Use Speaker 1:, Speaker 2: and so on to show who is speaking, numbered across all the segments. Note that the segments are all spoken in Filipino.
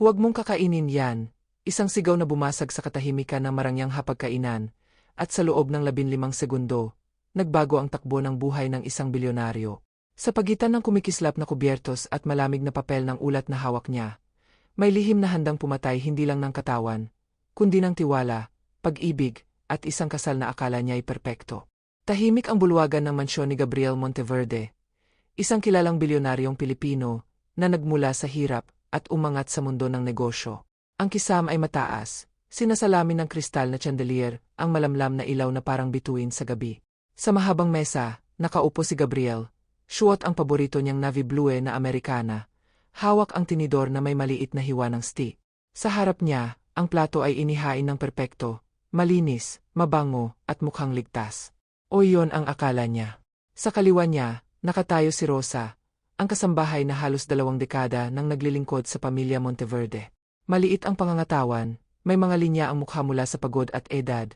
Speaker 1: Huwag mong kakainin yan. Isang sigaw na bumasag sa katahimikan ng marangyang hapagkainan, at sa loob ng 15 segundo, nagbago ang takbo ng buhay ng isang bilyonaryo. Sa pagitan ng kumikislap na kubyertos at malamig na papel ng ulat na hawak niya, may lihim na handang pumatay hindi lang ng katawan, kundi ng tiwala, pag-ibig, at isang kasal na akala niya ay perpekto. Tahimik ang bulwagan ng mansyon ni Gabriel Monteverde, isang kilalang bilyonaryong Pilipino na nagmula sa hirap at umangat sa mundo ng negosyo. Ang kisam ay mataas, sinasalamin ng kristal na chandelier, ang malamlam na ilaw na parang bituin sa gabi. Sa mahabang mesa, nakaupo si Gabriel, suot ang paborito niyang navy blue na Americana, hawak ang tinidor na may maliit na hiwa ng stick. Sa harap niya, ang plato ay inihain ng perpekto, malinis, mabango, at mukhang ligtas. O iyon ang akala niya. Sa kaliwa niya, nakatayo si Rosa, ang kasambahay na halos 2 dekada nang naglilingkod sa pamilya Monteverde. Maliit ang pangangatawan, may mga linya ang mukha mula sa pagod at edad.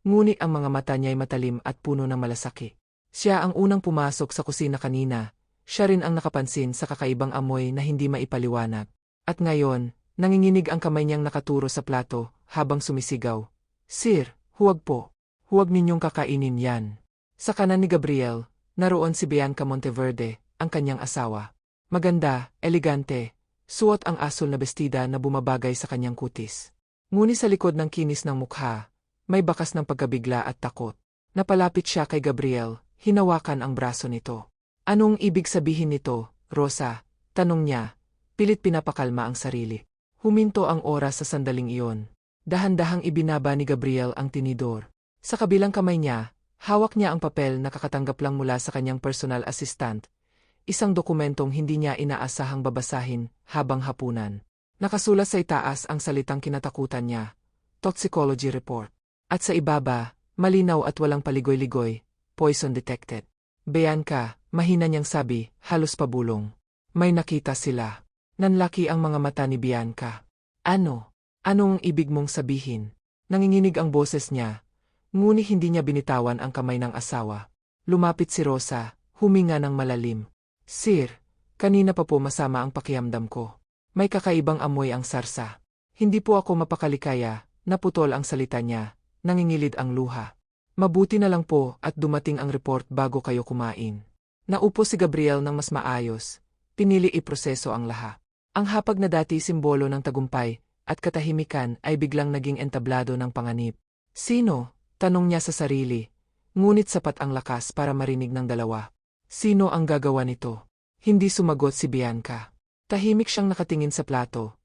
Speaker 1: Ngunit ang mga mata niya ay matalim at puno ng malasaki. Siya ang unang pumasok sa kusina kanina, siya rin ang nakapansin sa kakaibang amoy na hindi maipaliwanag. At ngayon, nanginginig ang kamay niyang nakaturo sa plato habang sumisigaw, "Sir, huwag po. Huwag ninyong kakainin yan." Sa kanan ni Gabriel, naroon si Bianca Monteverde, ang kanyang asawa. Maganda, elegante, suot ang asul na bestida na bumabagay sa kanyang kutis. Ngunit sa likod ng kinis ng mukha, may bakas ng pagkabigla at takot. Napalapit siya kay Gabriel, hinawakan ang braso nito. "Anong ibig sabihin nito, Rosa?" tanong niya, pilit pinapakalma ang sarili. Huminto ang oras sa sandaling iyon. Dahan-dahang ibinaba ni Gabriel ang tinidor. Sa kabilang kamay niya, hawak niya ang papel na kakatanggap lang mula sa kanyang personal assistant, isang dokumentong hindi niya inaasahang babasahin habang hapunan. Nakasulat sa itaas ang salitang kinatakutan niya, Toxicology Report. At sa ibaba, malinaw at walang paligoy-ligoy, Poison Detected. "Bianca," mahina niyang sabi, halos pabulong. May nakita sila. Nanlaki ang mga mata ni Bianca. "Ano? Anong ibig mong sabihin?" Nanginginig ang boses niya, ngunit hindi niya binitawan ang kamay ng asawa. Lumapit si Rosa, huminga ng malalim. "Sir, kanina pa po masama ang pakiramdam ko. May kakaibang amoy ang sarsa." "Hindi po ako mapakalikaya," naputol ang salita niya, nangingilid ang luha. "Mabuti na lang po at dumating ang report bago kayo kumain." Naupo si Gabriel ng mas maayos, pinili iproseso ang lahat. Ang hapag na dati simbolo ng tagumpay at katahimikan ay biglang naging entablado ng panganib. "Sino?" tanong niya sa sarili, ngunit sapat ang lakas para marinig ng dalawa. "Sino ang gagawa nito?" Hindi sumagot si Bianca. Tahimik siyang nakatingin sa plato,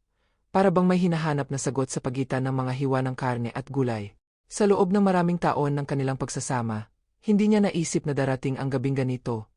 Speaker 1: para bang may hinahanap na sagot sa pagitan ng mga hiwa ng karne at gulay. Sa loob ng maraming taon ng kanilang pagsasama, hindi niya naisip na darating ang gabing ganito,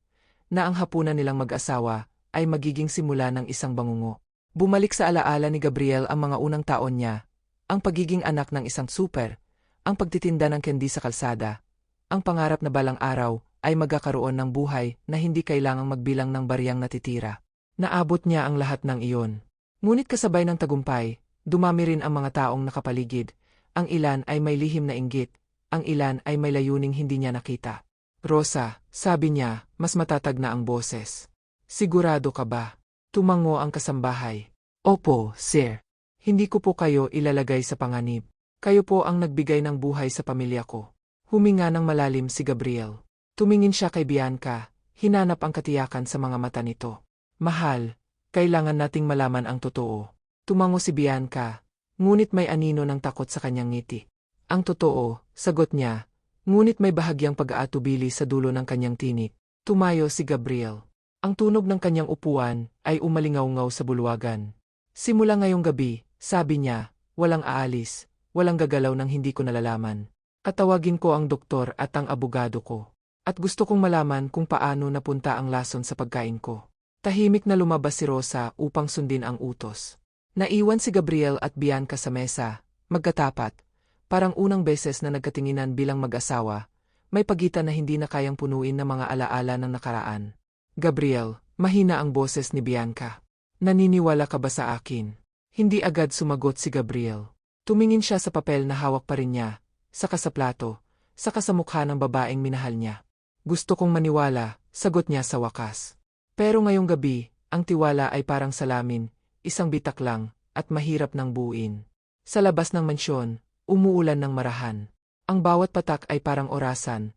Speaker 1: na ang hapunan nilang mag-asawa ay magiging simula ng isang bangungo. Bumalik sa alaala ni Gabriel ang mga unang taon niya, ang pagiging anak ng isang super, ang pagtitinda ng candy sa kalsada, ang pangarap na balang araw ay magkakaroon ng buhay na hindi kailangang magbilang ng bariyang natitira. Naabot niya ang lahat ng iyon. Ngunit kasabay ng tagumpay, dumami rin ang mga taong nakapaligid. Ang ilan ay may lihim na inggit, ang ilan ay may layuning hindi niya nakita. "Rosa," sabi niya, mas matatag na ang boses. "Sigurado ka ba?" Tumango ang kasambahay. "Opo, sir. Hindi ko po kayo ilalagay sa panganib. Kayo po ang nagbigay ng buhay sa pamilya ko." Huminga ng malalim si Gabriel. Tumingin siya kay Bianca, hinanap ang katiyakan sa mga mata nito. "Mahal, kailangan nating malaman ang totoo." Tumango si Bianca, ngunit may anino ng takot sa kanyang ngiti. "Ang totoo," sagot niya, ngunit may bahagyang pag-aatubili sa dulo ng kanyang tinik. Tumayo si Gabriel. Ang tunog ng kanyang upuan ay umalingaw-ngaw sa bulwagan. "Simula ngayong gabi," sabi niya, "walang aalis, walang gagalaw nang hindi ko nalalaman. Tatawagin ko ang doktor at ang abogado ko. At gusto kong malaman kung paano napunta ang lason sa pagkain ko." Tahimik na lumabas si Rosa upang sundin ang utos. Naiwan si Gabriel at Bianca sa mesa, magkatapat, parang unang beses na nagkatinginan bilang mag-asawa, may pagitan na hindi na kayang punuin ng mga alaala ng nakaraan. "Gabriel," mahina ang boses ni Bianca. "Naniniwala ka ba sa akin?" Hindi agad sumagot si Gabriel. Tumingin siya sa papel na hawak pa rin niya, saka sa plato, saka sa mukha ng babaeng minahal niya. "Gusto kong maniwala," sagot niya sa wakas. "Pero ngayong gabi, ang tiwala ay parang salamin, isang bitak lang, at mahirap ng buuin. Sa labas ng mansyon, umuulan ng marahan. Ang bawat patak ay parang orasan,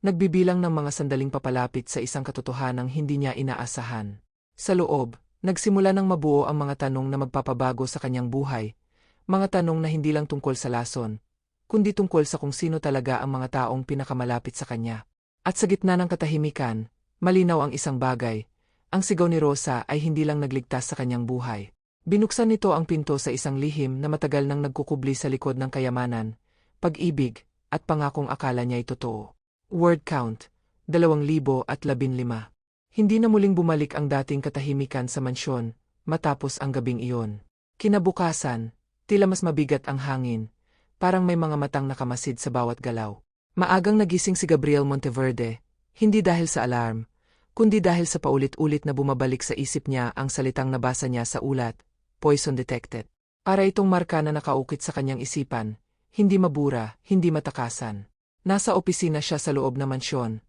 Speaker 1: nagbibilang ng mga sandaling papalapit sa isang katotohanang hindi niya inaasahan. Sa loob, nagsimula ng mabuo ang mga tanong na magpapabago sa kanyang buhay, mga tanong na hindi lang tungkol sa lason, kundi tungkol sa kung sino talaga ang mga taong pinakamalapit sa kanya. At sa gitna ng katahimikan, malinaw ang isang bagay, ang sigaw ni Rosa ay hindi lang nagligtas sa kanyang buhay. Binuksan nito ang pinto sa isang lihim na matagal nang nagkukubli sa likod ng kayamanan, pag-ibig, at pangakong akala niya'y totoo. Word count, 2015. Hindi na muling bumalik ang dating katahimikan sa mansyon, matapos ang gabing iyon. Kinabukasan, tila mas mabigat ang hangin, parang may mga matang nakamasid sa bawat galaw. Maagang nagising si Gabriel Monteverde, hindi dahil sa alarm, kundi dahil sa paulit-ulit na bumabalik sa isip niya ang salitang nabasa niya sa ulat, poison detected. Para itong marka na nakaukit sa kanyang isipan, hindi mabura, hindi matakasan. Nasa opisina siya sa loob ng mansyon,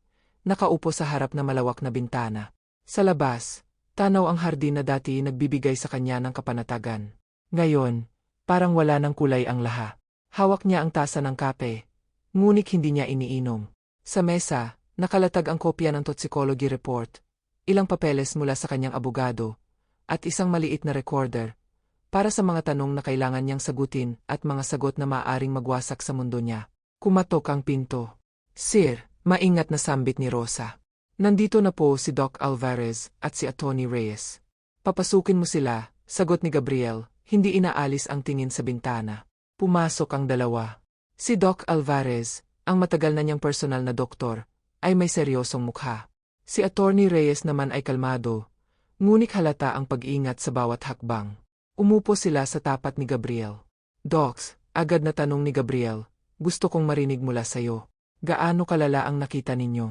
Speaker 1: nakaupo sa harap na malawak na bintana. Sa labas, tanaw ang hardin na dati nagbibigay sa kanya ng kapanatagan. Ngayon, parang wala ng kulay ang laha. Hawak niya ang tasa ng kape, ngunit hindi niya iniinom. Sa mesa, nakalatag ang kopya ng toxicology report, ilang papeles mula sa kanyang abogado, at isang maliit na recorder, para sa mga tanong na kailangan niyang sagutin at mga sagot na maaaring magwasak sa mundo niya. Kumatok ang pinto. Sir, maingat na sambit ni Rosa. Nandito na po si Doc Alvarez at si Atty. Reyes. Papasukin mo sila, sagot ni Gabriel, hindi inaalis ang tingin sa bintana. Pumasok ang dalawa. Si Doc Alvarez, ang matagal na niyang personal na doktor, ay may seryosong mukha. Si Atty. Reyes naman ay kalmado, ngunit halata ang pag-iingat sa bawat hakbang. Umupo sila sa tapat ni Gabriel. Docs, agad na tanong ni Gabriel, gusto kong marinig mula sayo. Gaano kalala ang nakita ninyo?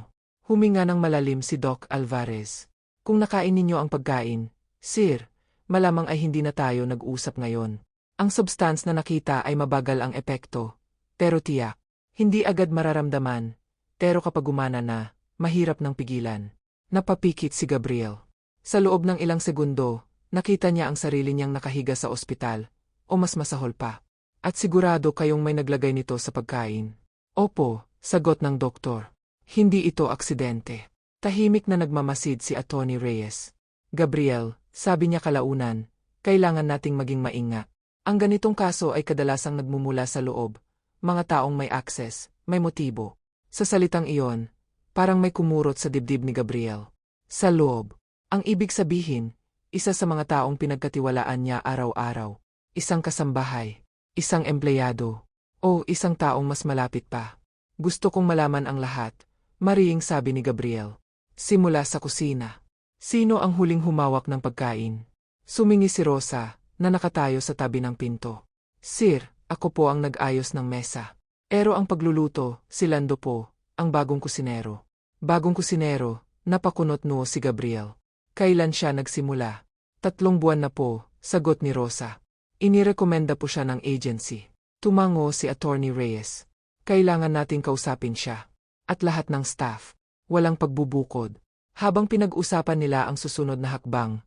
Speaker 1: Huminga ng malalim si Doc Alvarez. Kung nakain ninyo ang pagkain, Sir, malamang ay hindi na tayo nag-usap ngayon. Ang substance na nakita ay mabagal ang epekto, pero tiyak, hindi agad mararamdaman, pero kapag gumana na, mahirap nang pigilan. Napapikit si Gabriel. Sa loob ng ilang segundo, nakita niya ang sarili niyang nakahiga sa ospital, o mas masahol pa. At sigurado kayong may naglagay nito sa pagkain. Opo, sagot ng doktor. Hindi ito aksidente. Tahimik na nagmamasid si Atty. Reyes. Gabriel, sabi niya kalaunan, kailangan nating maging maingat. Ang ganitong kaso ay kadalasang nagmumula sa loob, mga taong may access, may motibo. Sa salitang iyon, parang may kumurot sa dibdib ni Gabriel. Sa loob, ang ibig sabihin, isa sa mga taong pinagkatiwalaan niya araw-araw, isang kasambahay, isang empleyado, o isang taong mas malapit pa. Gusto kong malaman ang lahat, marihing sabi ni Gabriel. Simula sa kusina. Sino ang huling humawak ng pagkain? Sumingi si Rosa, na nakatayo sa tabi ng pinto. Sir, ako po ang nag-ayos ng mesa. Pero ang pagluluto, si Lando po, ang bagong kusinero. Bagong kusinero, napakunot noo si Gabriel. Kailan siya nagsimula? 3 buwan na po, sagot ni Rosa. Inirekomenda po siya ng agency. Tumango si Atty. Reyes. Kailangan nating kausapin siya. At lahat ng staff. Walang pagbubukod. Habang pinag-usapan nila ang susunod na hakbang,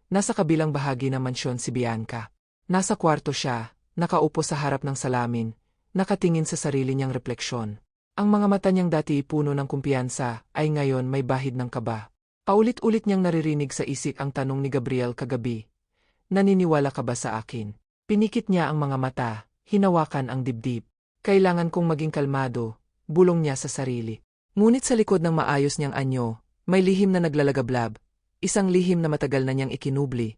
Speaker 1: nasa kabilang bahagi ng mansyon si Bianca. Nasa kwarto siya, nakaupo sa harap ng salamin, nakatingin sa sarili niyang refleksyon. Ang mga mata niyang dati puno ng kumpiyansa ay ngayon may bahid ng kaba. Paulit-ulit niyang naririnig sa isip ang tanong ni Gabriel kagabi. Naniniwala ka ba sa akin? Pinikit niya ang mga mata, hinawakan ang dibdib. Kailangan kong maging kalmado, bulong niya sa sarili. Ngunit sa likod ng maayos niyang anyo, may lihim na naglalagablab, isang lihim na matagal na niyang ikinubli.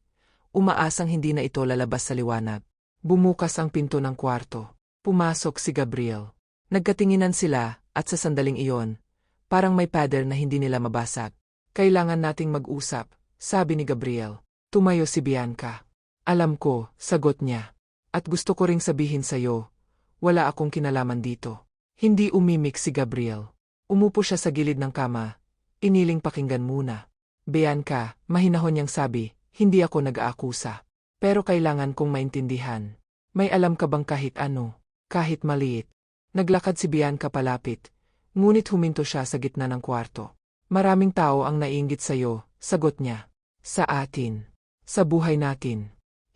Speaker 1: Umaasang hindi na ito lalabas sa liwanag. Bumukas ang pinto ng kwarto. Pumasok si Gabriel. Nagkatinginan sila, at sa sandaling iyon, parang may pader na hindi nila mabasag. Kailangan nating mag-usap, sabi ni Gabriel. Tumayo si Bianca. Alam ko, sagot niya. At gusto ko ring sabihin sa'yo, wala akong kinalaman dito. Hindi umimik si Gabriel. Umupo siya sa gilid ng kama. Iniling pakinggan muna. Bianca, mahinahon niyang sabi, hindi ako nag-aakusa. Pero kailangan kong maintindihan. May alam ka bang kahit ano? Kahit maliit. Naglakad si Bianca palapit, ngunit huminto siya sa gitna ng kwarto. Maraming tao ang naiinggit sa'yo, sagot niya. Sa atin. Sa buhay natin.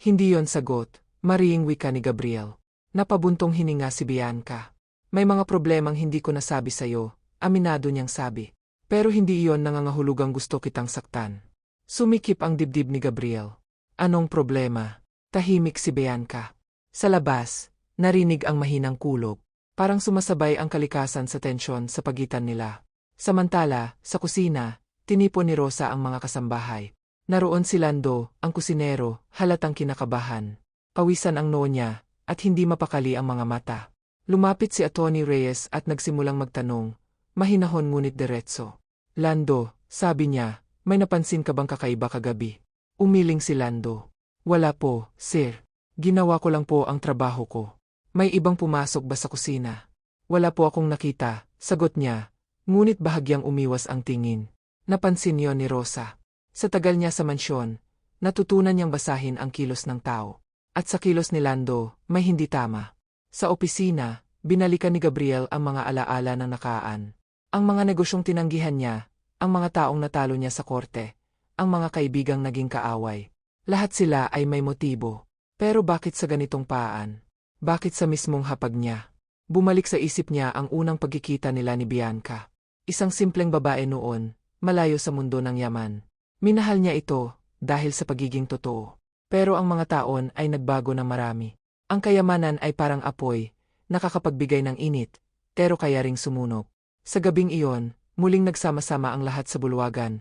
Speaker 1: Hindi yon sagot, mariing wika ni Gabriel. Napabuntong hininga si Bianca. May mga problemang hindi ko nasabi sa'yo, aminado niyang sabi. Pero hindi iyon nangangahulugang gusto kitang saktan. Sumikip ang dibdib ni Gabriel. Anong problema? Tahimik si Bianca. Sa labas, narinig ang mahinang kulog. Parang sumasabay ang kalikasan sa tensyon sa pagitan nila. Samantala, sa kusina, tinipon ni Rosa ang mga kasambahay. Naroon si Lando, ang kusinero, halatang kinakabahan. Pawisan ang noo niya, at hindi mapakali ang mga mata. Lumapit si Atty. Reyes at nagsimulang magtanong, mahinahon ngunit diretso. Lando, sabi niya, may napansin ka bang kakaiba kagabi? Umiling si Lando. Wala po, sir. Ginawa ko lang po ang trabaho ko. May ibang pumasok ba sa kusina? Wala po akong nakita, sagot niya. Ngunit bahagyang umiwas ang tingin. Napansin yon ni Rosa. Sa tagal niya sa mansyon, natutunan niyang basahin ang kilos ng tao. At sa kilos ni Lando, may hindi tama. Sa opisina, binalikan ni Gabriel ang mga alaala ng nakaan. Ang mga negosyong tinanggihan niya, ang mga taong natalo niya sa korte, ang mga kaibigang naging kaaway. Lahat sila ay may motibo. Pero bakit sa ganitong paan? Bakit sa mismong hapag niya? Bumalik sa isip niya ang unang pagkikita nila ni Bianca. Isang simpleng babae noon, malayo sa mundo ng yaman. Minahal niya ito dahil sa pagiging totoo. Pero ang mga taon ay nagbago ng marami. Ang kayamanan ay parang apoy, nakakapagbigay ng init, pero kaya ring sumunog. Sa gabing iyon, muling nagsama-sama ang lahat sa bulwagan,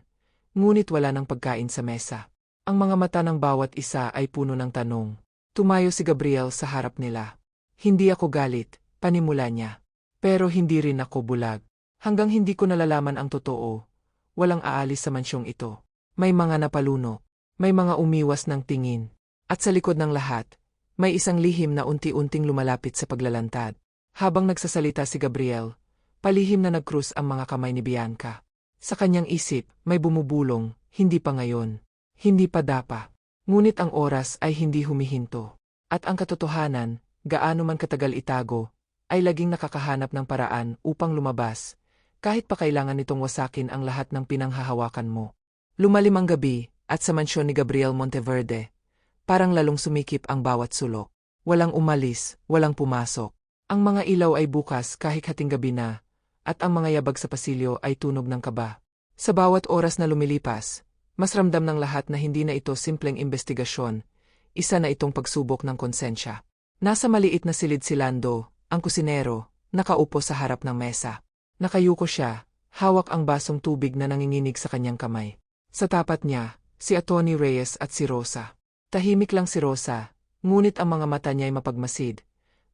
Speaker 1: ngunit wala ng pagkain sa mesa. Ang mga mata ng bawat isa ay puno ng tanong. Tumayo si Gabriel sa harap nila. Hindi ako galit, panimula niya. Pero hindi rin ako bulag. Hanggang hindi ko nalalaman ang totoo, walang aalis sa mansyong ito. May mga napalunok, may mga umiwas ng tingin. At sa likod ng lahat, may isang lihim na unti-unting lumalapit sa paglalantad. Habang nagsasalita si Gabriel, palihim na nagkrus ang mga kamay ni Bianca. Sa kanyang isip, may bumubulong, hindi pa ngayon, hindi pa dapa. Ngunit ang oras ay hindi humihinto. At ang katotohanan, gaano man katagal itago, ay laging nakakahanap ng paraan upang lumabas, kahit pa kailangan nitong wasakin ang lahat ng pinanghahawakan mo. Lumalim ang gabi, at sa mansyon ni Gabriel Monteverde, parang lalong sumikip ang bawat sulok. Walang umalis, walang pumasok. Ang mga ilaw ay bukas kahit hating gabi na, at ang mga yabag sa pasilyo ay tunog ng kaba. Sa bawat oras na lumilipas, mas ramdam ng lahat na hindi na ito simpleng investigasyon, isa na itong pagsubok ng konsensya. Nasa maliit na silid si Lando, ang kusinero, nakaupo sa harap ng mesa. Nakayuko siya, hawak ang basong tubig na nanginginig sa kanyang kamay. Sa tapat niya, si Atty. Reyes at si Rosa. Tahimik lang si Rosa, ngunit ang mga mata niya ay mapagmasid,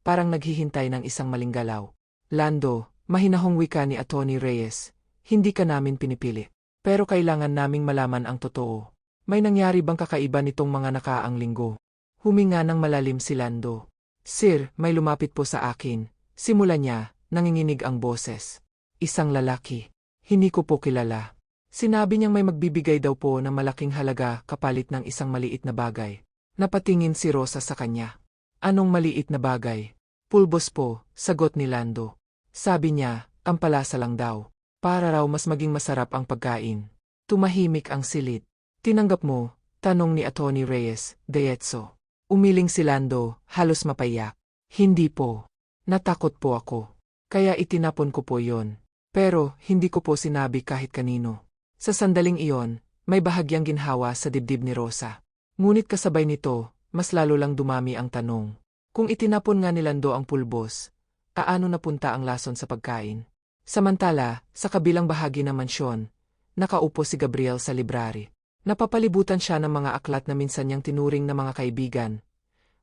Speaker 1: parang naghihintay ng isang maling galaw. Lando, mahinahong wika ni Atty. Reyes, hindi ka namin pinipili. Pero kailangan naming malaman ang totoo. May nangyari bang kakaiba nitong mga nakaang linggo? Huminga ng malalim si Lando. Sir, may lumapit po sa akin. Simula niya, nanginginig ang boses. Isang lalaki. Hindi ko po kilala. Sinabi niyang may magbibigay daw po ng malaking halaga kapalit ng isang maliit na bagay. Napatingin si Rosa sa kanya. Anong maliit na bagay? Pulbos po, sagot ni Lando. Sabi niya, kampalasa lang daw. Para raw mas maging masarap ang pagkain. Tumahimik ang silid. Tinanggap mo? Tanong ni Atty. Reyes, diretso. Umiling si Lando, halos mapayak. Hindi po. Natakot po ako. Kaya itinapon ko po yon. Pero, hindi ko po sinabi kahit kanino. Sa sandaling iyon, may bahagyang ginhawa sa dibdib ni Rosa. Ngunit kasabay nito, mas lalo lang dumami ang tanong. Kung itinapon nga ni Lando ang pulbos, paano napunta ang lason sa pagkain? Samantala, sa kabilang bahagi ng mansyon, nakaupo si Gabriel sa library. Napapalibutan siya ng mga aklat na minsan niyang tinuring na mga kaibigan,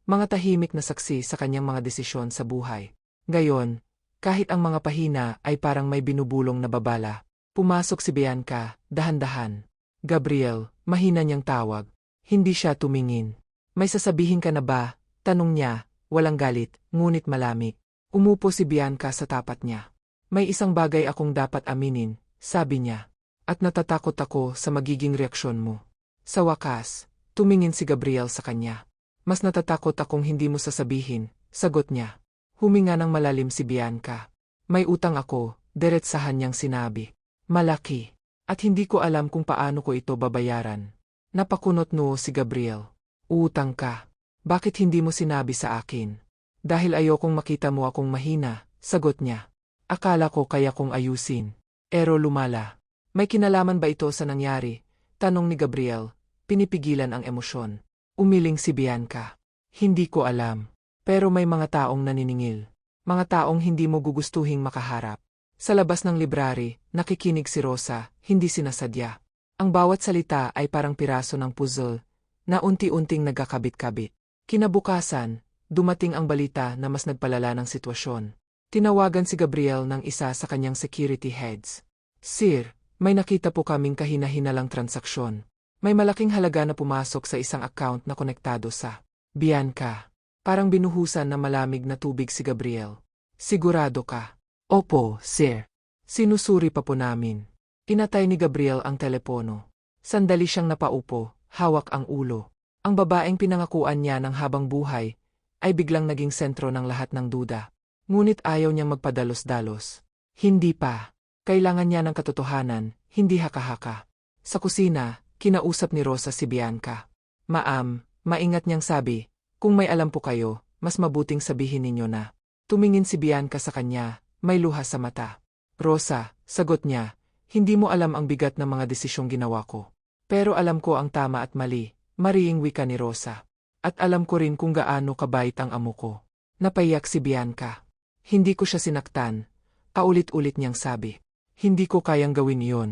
Speaker 1: mga tahimik na saksi sa kanyang mga desisyon sa buhay. Gayon, kahit ang mga pahina ay parang may binubulong na babala, pumasok si Bianca, dahan-dahan. Gabriel, mahina niyang tawag. Hindi siya tumingin. May sasabihin ka na ba? Tanong niya, walang galit, ngunit malamig. Umupo si Bianca sa tapat niya. May isang bagay akong dapat aminin, sabi niya. At natatakot ako sa magiging reaksyon mo. Sa wakas, tumingin si Gabriel sa kanya. Mas natatakot akong hindi mo sasabihin, sagot niya. Huminga ng malalim si Bianca. May utang ako, diretsahan niyang sinabi. Malaki. At hindi ko alam kung paano ko ito babayaran. Napakunot noo si Gabriel. Utang ka. Bakit hindi mo sinabi sa akin? Dahil ayokong makita mo akong mahina, sagot niya. Akala ko kaya kong ayusin. Pero lumala. May kinalaman ba ito sa nangyari? Tanong ni Gabriel, pinipigilan ang emosyon. Umiling si Bianca. Hindi ko alam. Pero may mga taong naniningil. Mga taong hindi mo gugustuhing makaharap. Sa labas ng library, nakikinig si Rosa, hindi sinasadya. Ang bawat salita ay parang piraso ng puzzle na unti-unting nagkakabit-kabit. Kinabukasan, dumating ang balita na mas nagpalala ng sitwasyon. Tinawagan si Gabriel ng isa sa kanyang security heads. Sir, may nakita po kaming kahina-hinalang transaksyon. May malaking halaga na pumasok sa isang account na konektado sa Bianca. Parang binuhusan na malamig na tubig si Gabriel. Sigurado ka? Opo, sir. Sinusuri pa po namin. Pinatay ni Gabriel ang telepono. Sandali siyang napaupo, hawak ang ulo. Ang babaeng pinangakuan niya ng habang buhay ay biglang naging sentro ng lahat ng duda. Ngunit ayaw niyang magpadalos-dalos. Hindi pa. Kailangan niya ng katotohanan, hindi haka-haka. Sa kusina, kinausap ni Rosa si Bianca. Ma'am, maingat niyang sabi, kung may alam po kayo, mas mabuting sabihin ninyo na. Tumingin si Bianca sa kanya, may luha sa mata. Rosa, sagot niya, hindi mo alam ang bigat ng mga desisyong ginawa ko. Pero alam ko ang tama at mali, mariing wika ni Rosa. At alam ko rin kung gaano kabait ang amo ko. Napaiyak si Bianca. Hindi ko siya sinaktan. Paulit-ulit niyang sabi. Hindi ko kayang gawin iyon.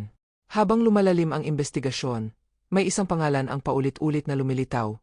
Speaker 1: Habang lumalalim ang investigasyon, may isang pangalan ang paulit-ulit na lumilitaw.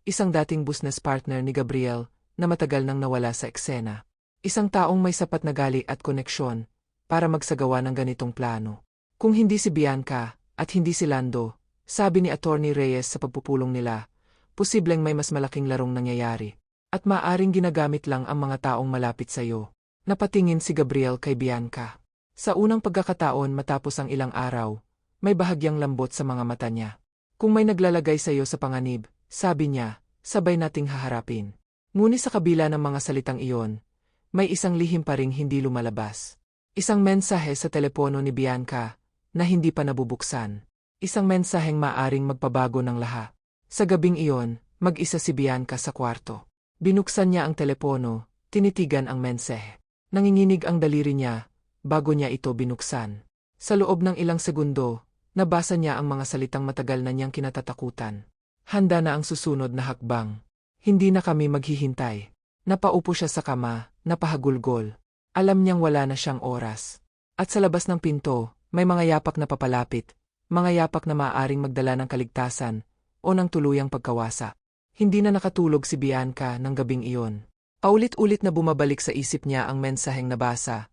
Speaker 1: Isang dating business partner ni Gabriel na matagal nang nawala sa eksena. Isang taong may sapat na gali at koneksyon para magsagawa ng ganitong plano. Kung hindi si Bianca at hindi si Lando, sabi ni Attorney Reyes sa pagpupulong nila, posibleng may mas malaking larong nangyayari. At maaring ginagamit lang ang mga taong malapit sa iyo. Napatingin si Gabriel kay Bianca. Sa unang pagkakataon matapos ang ilang araw, may bahagyang lambot sa mga mata niya. Kung may naglalagay sa iyo sa panganib, sabi niya, sabay nating haharapin. Ngunit sa kabila ng mga salitang iyon, may isang lihim pa ring hindi lumalabas. Isang mensahe sa telepono ni Bianca na hindi pa nabubuksan. Isang mensaheng maaring magpabago ng lahat. Sa gabing iyon, mag-isa si Bianca sa kwarto. Binuksan niya ang telepono, tinitigan ang mensahe. Nanginginig ang daliri niya, bago niya ito binuksan. Sa loob ng ilang segundo, nabasa niya ang mga salitang matagal na niyang kinatatakutan. Handa na ang susunod na hakbang. Hindi na kami maghihintay. Napaupo siya sa kama, napahagulgol. Alam niyang wala na siyang oras. At sa labas ng pinto, may mga yapak na papalapit, mga yapak na maaaring magdala ng kaligtasan o ng tuluyang pagkawasa. Hindi na nakatulog si Bianca ng gabing iyon. Paulit-ulit na bumabalik sa isip niya ang mensaheng nabasa,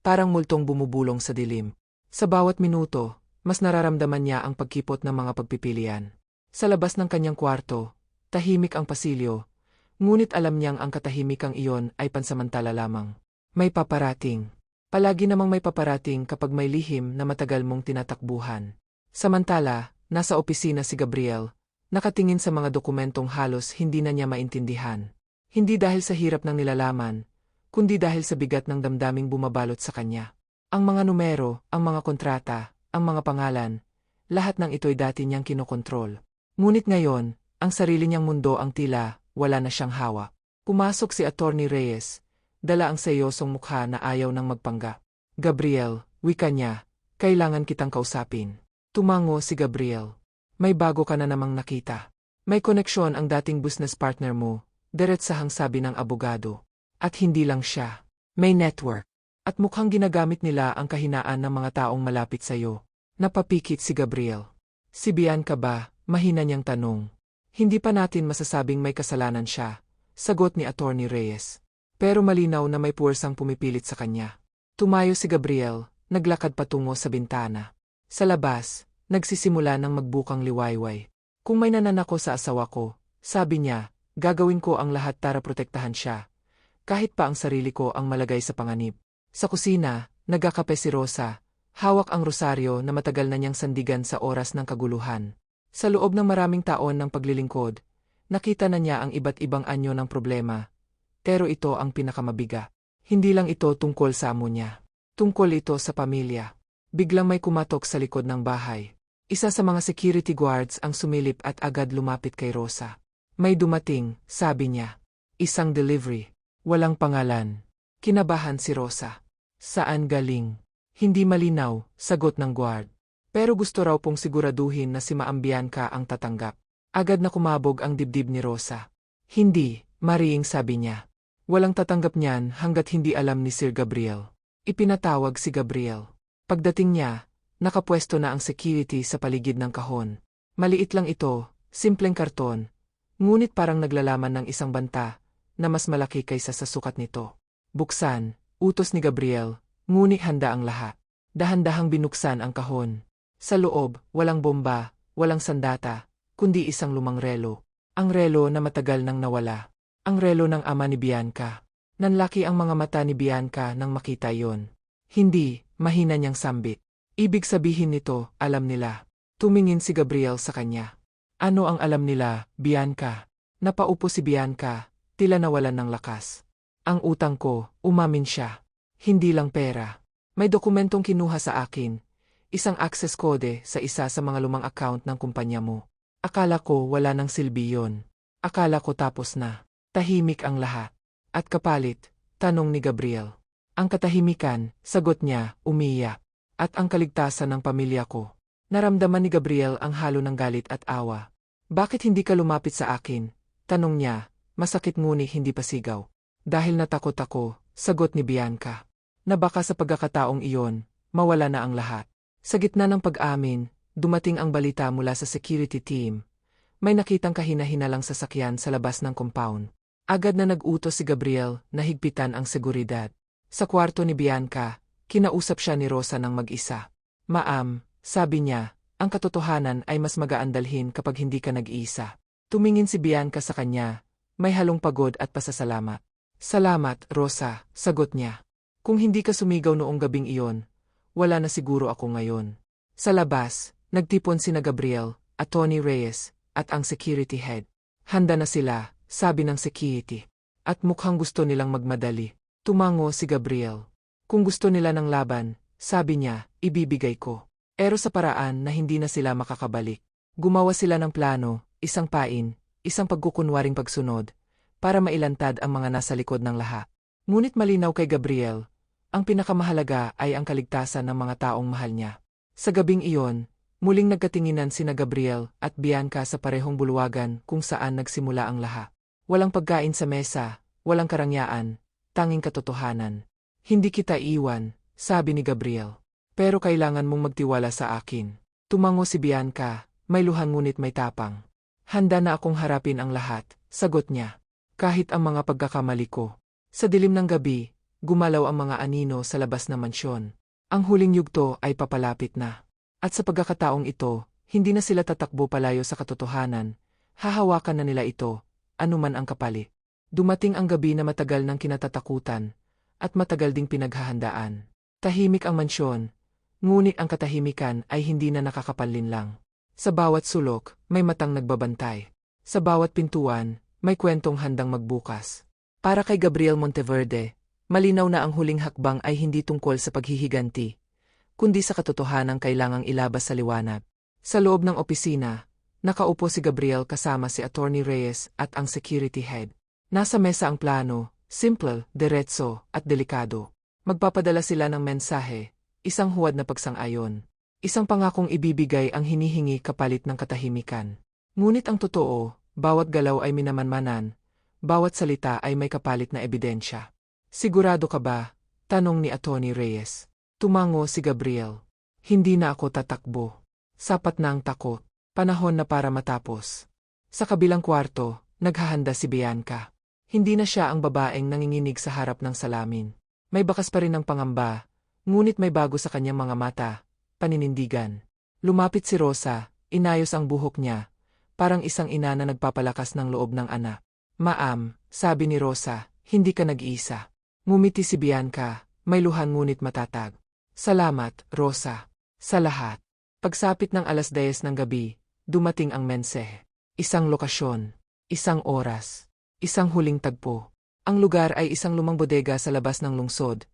Speaker 1: parang multong bumubulong sa dilim. Sa bawat minuto, mas nararamdaman niya ang pagkipot ng mga pagpipilian. Sa labas ng kanyang kwarto, tahimik ang pasilyo, ngunit alam niyang ang katahimikang iyon ay pansamantala lamang. May paparating. Palagi namang may paparating kapag may lihim na matagal mong tinatakbuhan. Samantala, nasa opisina si Gabriel, nakatingin sa mga dokumentong halos hindi na niya maintindihan. Hindi dahil sa hirap ng nilalaman, kundi dahil sa bigat ng damdaming bumabalot sa kanya. Ang mga numero, ang mga kontrata, ang mga pangalan, lahat ng ito'y dati niyang kinokontrol. Ngunit ngayon, ang sarili niyang mundo ang tila, wala na siyang hawak. Pumasok si Attorney Reyes, dala ang seryosong mukha na ayaw nang magpanggap. Gabriel, wika niya, kailangan kitang kausapin. Tumango si Gabriel. May bago ka na namang nakita. May koneksyon ang dating business partner mo, diretsahang sabi ng abogado. At hindi lang siya. May network. At mukhang ginagamit nila ang kahinaan ng mga taong malapit sa iyo. Napapikit si Gabriel. Si Bianca ba? Mahina niyang tanong. Hindi pa natin masasabing may kasalanan siya, sagot ni Attorney Reyes. Pero malinaw na may puwersang pumipilit sa kanya. Tumayo si Gabriel, naglakad patungo sa bintana. Sa labas, nagsisimula ng magbukang liwayway. Kung may nananako sa asawa ko, sabi niya, gagawin ko ang lahat para protektahan siya. Kahit pa ang sarili ko ang malagay sa panganib. Sa kusina, nagkakape si Rosa, hawak ang rosaryo na matagal na niyang sandigan sa oras ng kaguluhan. Sa loob ng maraming taon ng paglilingkod, nakita na niya ang iba't ibang anyo ng problema. Pero ito ang pinakamabiga. Hindi lang ito tungkol sa amo niya. Tungkol ito sa pamilya. Biglang may kumatok sa likod ng bahay. Isa sa mga security guards ang sumilip at agad lumapit kay Rosa. May dumating, sabi niya. Isang delivery. Walang pangalan. Kinabahan si Rosa. Saan galing? Hindi malinaw, sagot ng guard. Pero gusto raw pong siguraduhin na si Maam Bianca ang tatanggap. Agad na kumabog ang dibdib ni Rosa. Hindi, Mariing, sabi niya. Walang tatanggap niyan hanggat hindi alam ni Sir Gabriel. Ipinatawag si Gabriel. Pagdating niya, nakapwesto na ang security sa paligid ng kahon. Maliit lang ito, simpleng karton, ngunit parang naglalaman ng isang banta na mas malaki kaysa sa sukat nito. Buksan, utos ni Gabriel, ngunit handa ang lahat. Dahan-dahang binuksan ang kahon. Sa loob, walang bomba, walang sandata, kundi isang lumang relo. Ang relo na matagal nang nawala. Ang relo ng ama ni Bianca. Nanlaki ang mga mata ni Bianca nang makita yon. Hindi, mahina niyang sambit. Ibig sabihin nito, alam nila. Tumingin si Gabriel sa kanya. Ano ang alam nila, Bianca? Napaupo si Bianca, tila nawalan ng lakas. Ang utang ko, umamin siya. Hindi lang pera. May dokumentong kinuha sa akin. Isang access code sa isa sa mga lumang account ng kumpanya mo. Akala ko wala nang silbi yon. Akala ko tapos na. Tahimik ang lahat. At kapalit, tanong ni Gabriel. Ang katahimikan, sagot niya, umiyak. At ang kaligtasan ng pamilya ko. Naramdaman ni Gabriel ang halo ng galit at awa. Bakit hindi ka lumapit sa akin? Tanong niya, masakit ngunit hindi pa sigaw. Dahil natakot ako, sagot ni Bianca. Na baka sa pagkakataong iyon, mawala na ang lahat. Sa gitna ng pag-amin, dumating ang balita mula sa security team. May nakitang kahina-hinalang sasakyan sa labas ng compound. Agad na nag-utos si Gabriel na higpitan ang seguridad. Sa kwarto ni Bianca, kinausap siya ni Rosa ng mag-isa. Maam, sabi niya, ang katotohanan ay mas magaan dalhin kapag hindi ka nag-iisa. Tumingin si Bianca sa kanya, may halong pagod at pasasalamat. Salamat, Rosa, sagot niya. Kung hindi ka sumigaw noong gabing iyon, wala na siguro ako ngayon. Sa labas, nagtipon sina Gabriel, at Tony Reyes, at ang security head. Handa na sila, sabi ng security. At mukhang gusto nilang magmadali. Tumango si Gabriel. Kung gusto nila ng laban, sabi niya, ibibigay ko. Pero sa paraan na hindi na sila makakabalik. Gumawa sila ng plano, isang pain, isang pagkukunwaring pagsunod, para mailantad ang mga nasa likod ng lahat. Ngunit malinaw kay Gabriel, ang pinakamahalaga ay ang kaligtasan ng mga taong mahal niya. Sa gabing iyon, muling nagkatinginan sina Gabriel at Bianca sa parehong bulwagan kung saan nagsimula ang lahat. Walang pagkain sa mesa, walang karangyaan, tanging katotohanan. Hindi kita iwan, sabi ni Gabriel. Pero kailangan mong magtiwala sa akin. Tumango si Bianca, may luhan ngunit may tapang. Handa na akong harapin ang lahat, sagot niya. Kahit ang mga pagkakamali ko. Sa dilim ng gabi, gumalaw ang mga anino sa labas ng mansyon. Ang huling yugto ay papalapit na. At sa pagkakataong ito, hindi na sila tatakbo palayo sa katotohanan. Hahawakan na nila ito, anuman ang kapalit. Dumating ang gabi na matagal ng kinatatakutan, at matagal ding pinaghahandaan. Tahimik ang mansyon, ngunit ang katahimikan ay hindi na nakakapanlinlang. Sa bawat sulok, may matang nagbabantay. Sa bawat pintuan, may kwentong handang magbukas. Para kay Gabriel Monteverde, malinaw na ang huling hakbang ay hindi tungkol sa paghihiganti, kundi sa katotohanang kailangang ilabas sa liwanag. Sa loob ng opisina, nakaupo si Gabriel kasama si Attorney Reyes at ang security head. Nasa mesa ang plano, simple, diretso, at delikado. Magpapadala sila ng mensahe, isang huwad na pagsang-ayon. Isang pangakong ibibigay ang hinihingi kapalit ng katahimikan. Ngunit ang totoo, bawat galaw ay minamanmanan, bawat salita ay may kapalit na ebidensya. Sigurado ka ba? Tanong ni Attorney Reyes. Tumango si Gabriel. Hindi na ako tatakbo. Sapat na ang takot. Panahon na para matapos. Sa kabilang kwarto, naghahanda si Bianca. Hindi na siya ang babaeng nanginginig sa harap ng salamin. May bakas pa rin ng pangamba, ngunit may bago sa kanyang mga mata, paninindigan. Lumapit si Rosa, inayos ang buhok niya, parang isang ina na nagpapalakas ng loob ng anak. Maam, sabi ni Rosa, hindi ka nag-iisa. Ngumiti si Bianca, may luhan ngunit matatag. Salamat, Rosa. Sa lahat. Pagsapit ng 10:00 ng gabi, dumating ang mensahe. Isang lokasyon, isang oras, isang huling tagpo. Ang lugar ay isang lumang bodega sa labas ng lungsod.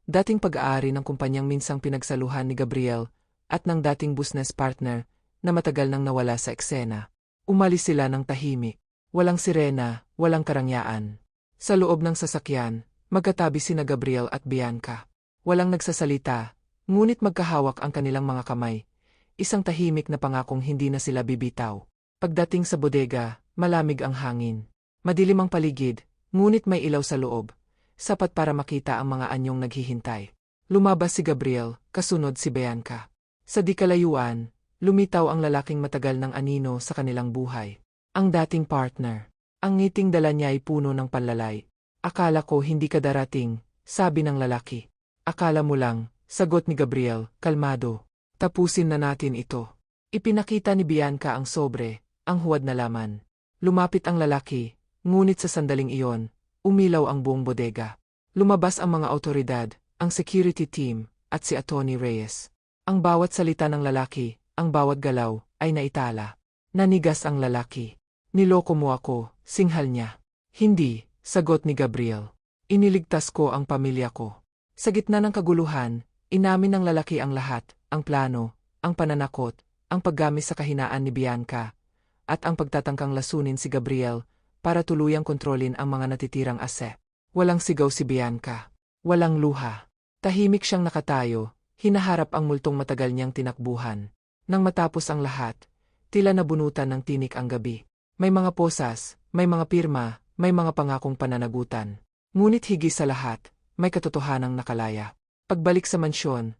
Speaker 1: Dating pag-aari ng kumpanyang minsang pinagsaluhan ni Gabriel at ng dating business partner na matagal nang nawala sa eksena. Umalis sila ng tahimik. Walang sirena, walang karangyaan. Sa loob ng sasakyan, magkatabi sina Gabriel at Bianca. Walang nagsasalita, ngunit magkahawak ang kanilang mga kamay. Isang tahimik na pangakong hindi na sila bibitaw. Pagdating sa bodega, malamig ang hangin. Madilim ang paligid, ngunit may ilaw sa loob. Sapat para makita ang mga anyong naghihintay. Lumabas si Gabriel, kasunod si Bianca. Sa di kalayuan, lumitaw ang lalaking matagal ng anino sa kanilang buhay. Ang dating partner. Ang ngiting dala niya ay puno ng panlalay. Akala ko hindi ka darating, sabi ng lalaki. Akala mo lang, sagot ni Gabriel, kalmado. Tapusin na natin ito. Ipinakita ni Bianca ang sobre, ang huwad na laman. Lumapit ang lalaki, ngunit sa sandaling iyon, umilaw ang buong bodega. Lumabas ang mga awtoridad, ang security team, at si Atty. Reyes. Ang bawat salita ng lalaki, ang bawat galaw, ay naitala. Nanigas ang lalaki. Niloko mo ako, singhal niya. Hindi, sagot ni Gabriel. Iniligtas ko ang pamilya ko. Sa gitna ng kaguluhan, inamin ng lalaki ang lahat, ang plano, ang pananakot, ang paggamit sa kahinaan ni Bianca, at ang pagtatangkang lasunin si Gabriel para tuluyang kontrolin ang mga natitirang ase. Walang sigaw si Bianca. Walang luha. Tahimik siyang nakatayo, hinaharap ang multong matagal niyang tinakbuhan. Nang matapos ang lahat, tila nabunutan ng tinik ang gabi. May mga posas, may mga pirma, may mga pangakong pananagutan. Ngunit higit sa lahat, may katotohanang nakalaya. Pagbalik sa mansyon,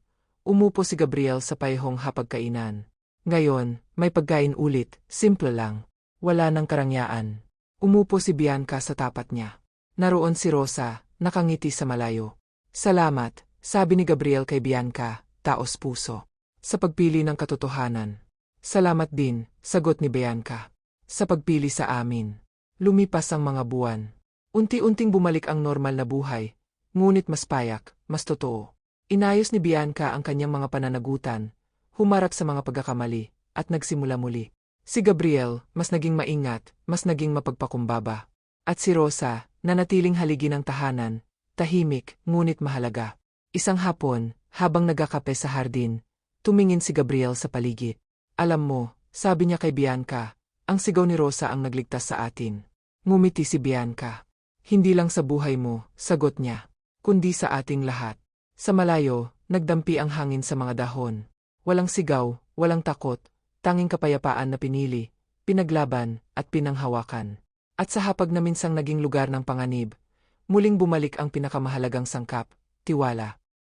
Speaker 1: umupo si Gabriel sa payhong hapagkainan. Ngayon, may pagkain ulit, simple lang. Wala ng karangyaan. Umupo si Bianca sa tapat niya. Naroon si Rosa, nakangiti sa malayo. Salamat, sabi ni Gabriel kay Bianca, taos puso. Sa pagpili ng katotohanan. Salamat din, sagot ni Bianca. Sa pagpili sa amin. Lumipas ang mga buwan. Unti-unting bumalik ang normal na buhay, ngunit mas payak, mas totoo. Inayos ni Bianca ang kanyang mga pananagutan, humarap sa mga pagkakamali, at nagsimula muli. Si Gabriel, mas naging maingat, mas naging mapagpakumbaba. At si Rosa, nanatiling haligi ng tahanan, tahimik, ngunit mahalaga. Isang hapon, habang nagkakape sa hardin, tumingin si Gabriel sa paligid. Alam mo, sabi niya kay Bianca, ang sigaw ni Rosa ang nagligtas sa atin. Ngumiti si Bianca. Hindi lang sa buhay mo, sagot niya, kundi sa ating lahat. Sa malayo, nagdampi ang hangin sa mga dahon. Walang sigaw, walang takot, tanging kapayapaan na pinili, pinaglaban, at pinanghawakan. At sa hapag na minsang naging lugar ng panganib, muling bumalik ang pinakamahalagang sangkap, tiwala.